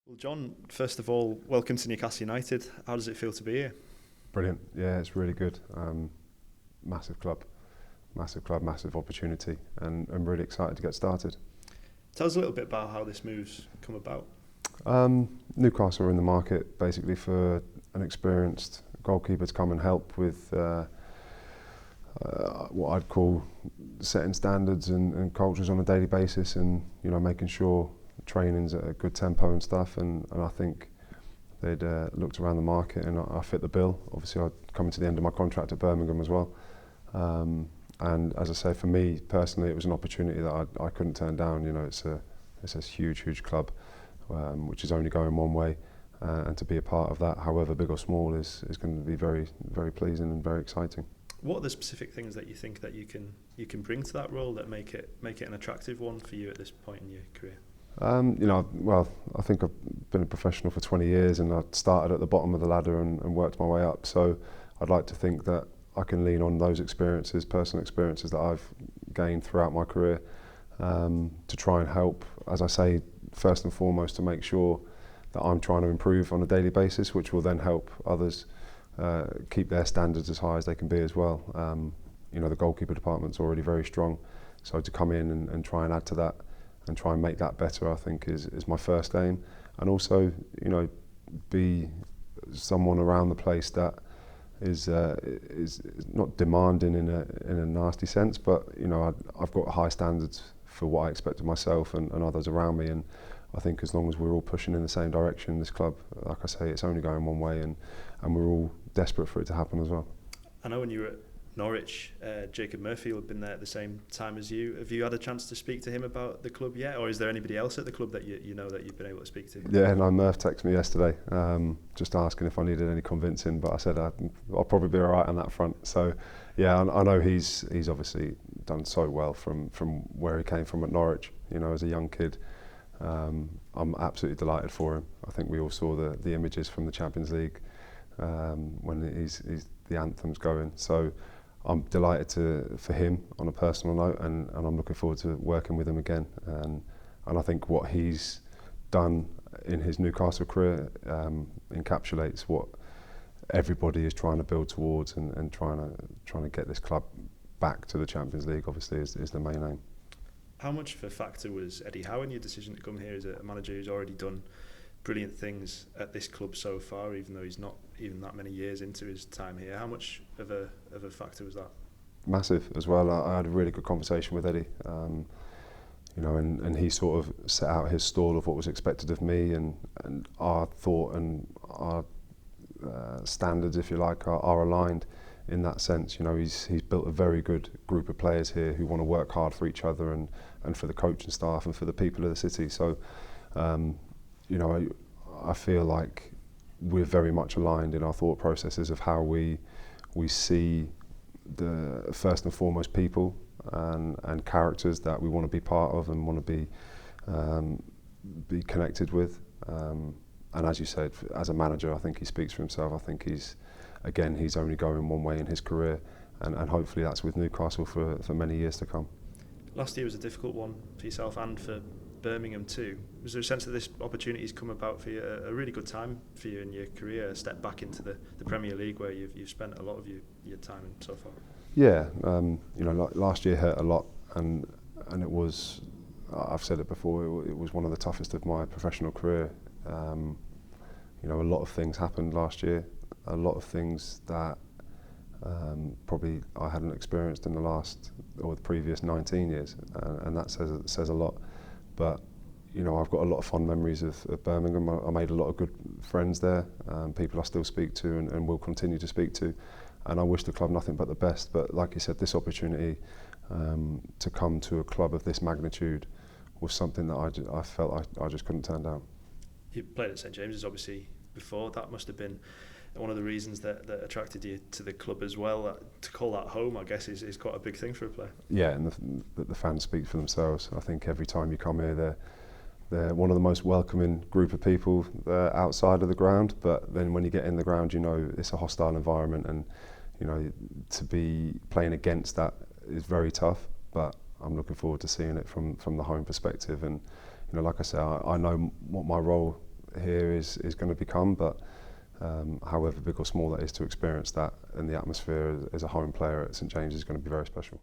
Well, John, first of all, welcome to Newcastle United. How does it feel to be here? Brilliant. Yeah, it's really good. Massive club, massive opportunity, and I'm really excited to get started. Tell us a little bit about how this move's come about. Newcastle are in the market basically for an experienced goalkeeper to come and help with what I'd call setting standards and cultures on a daily basis, and making sure training's at a good tempo and stuff. And I think they'd looked around the market and I fit the bill. Obviously, I'd coming to the end of my contract at Birmingham as well. And as I say, for me personally, it was an opportunity that I couldn't turn down. It's a huge club, which is only going one way, and to be a part of that, however big or small, is going to be very, very pleasing and very exciting. What are the specific things that you think that you can bring to that role that make it an attractive one for you at this point in your career? I think I've been a professional for 20 years and I started at the bottom of the ladder and worked my way up. So I'd like to think that I can lean on those experiences, personal experiences that I've gained throughout my career, to try and help, as I say, first and foremost, to make sure that I'm trying to improve on a daily basis, which will then help others keep their standards as high as they can be as well. The goalkeeper department's already very strong, so to come in and try and add to that and try and make that better, I think is my first aim. And also, be someone around the place that is not demanding in a nasty sense, but I've got high standards for what I expect of myself and others around me. And I think as long as we're all pushing in the same direction, this club, like I say, it's only going one way, and we're all desperate for it to happen as well. I know when you were at Norwich, Jacob Murphy had been there at the same time as you. Have you had a chance to speak to him about the club yet, or is there anybody else at the club that you know that you've been able to speak to? Yeah, no, Murph texted me yesterday, just asking if I needed any convincing, but I said I'll probably be all right on that front. So, yeah, I know he's obviously done so well from where he came from at Norwich. As a young kid, I'm absolutely delighted for him. I think we all saw the images from the Champions League when he's the anthem's going. So I'm delighted for him on a personal note, and I'm looking forward to working with him again. And I think what he's done in his Newcastle career encapsulates what everybody is trying to build towards, and trying to get this club back to the Champions League. Obviously, is the main aim. How much of a factor was Eddie Howe in your decision to come here as a manager who's already done brilliant things at this club so far, even though he's not even that many years into his time here? How much of a factor was that? Massive as well. I had a really good conversation with Eddie, and he sort of set out his stall of what was expected of me, and our thought and our standards, if you like, are aligned in that sense. He's built a very good group of players here who want to work hard for each other and for the coaching staff and for the people of the city. So, I feel like we're very much aligned in our thought processes of how we see the first and foremost people and characters that we want to be part of and want to be connected with. And as you said, as a manager, I think he speaks for himself. I think he's only going one way in his career, and hopefully that's with Newcastle for many years to come. Last year was a difficult one for yourself and for Birmingham too. Was there a sense that this opportunity has come about for you, a really good time for you in your career, a step back into the Premier League where you've spent a lot of your time in so far? Yeah, last year hurt a lot, and it was, I've said it before, it was one of the toughest of my professional career. A lot of things happened last year, a lot of things that probably I hadn't experienced in the previous 19 years, and that says a lot. But I've got a lot of fond memories of Birmingham. I made a lot of good friends there, people I still speak to and will continue to speak to, and I wish the club nothing but the best. But like you said, this opportunity to come to a club of this magnitude was something that I felt I just couldn't turn down. You played at St James's obviously before. That must have been one of the reasons that attracted you to the club as well. To call that home, I guess, is quite a big thing for a player. Yeah, and the fans speak for themselves. I think every time you come here, they're one of the most welcoming group of people outside of the ground. But then when you get in the ground, it's a hostile environment, and to be playing against that is very tough. But I'm looking forward to seeing it from the home perspective. And like I say, I know what my role here is going to become, but however big or small that is, to experience that and the atmosphere as a home player at St James's is going to be very special.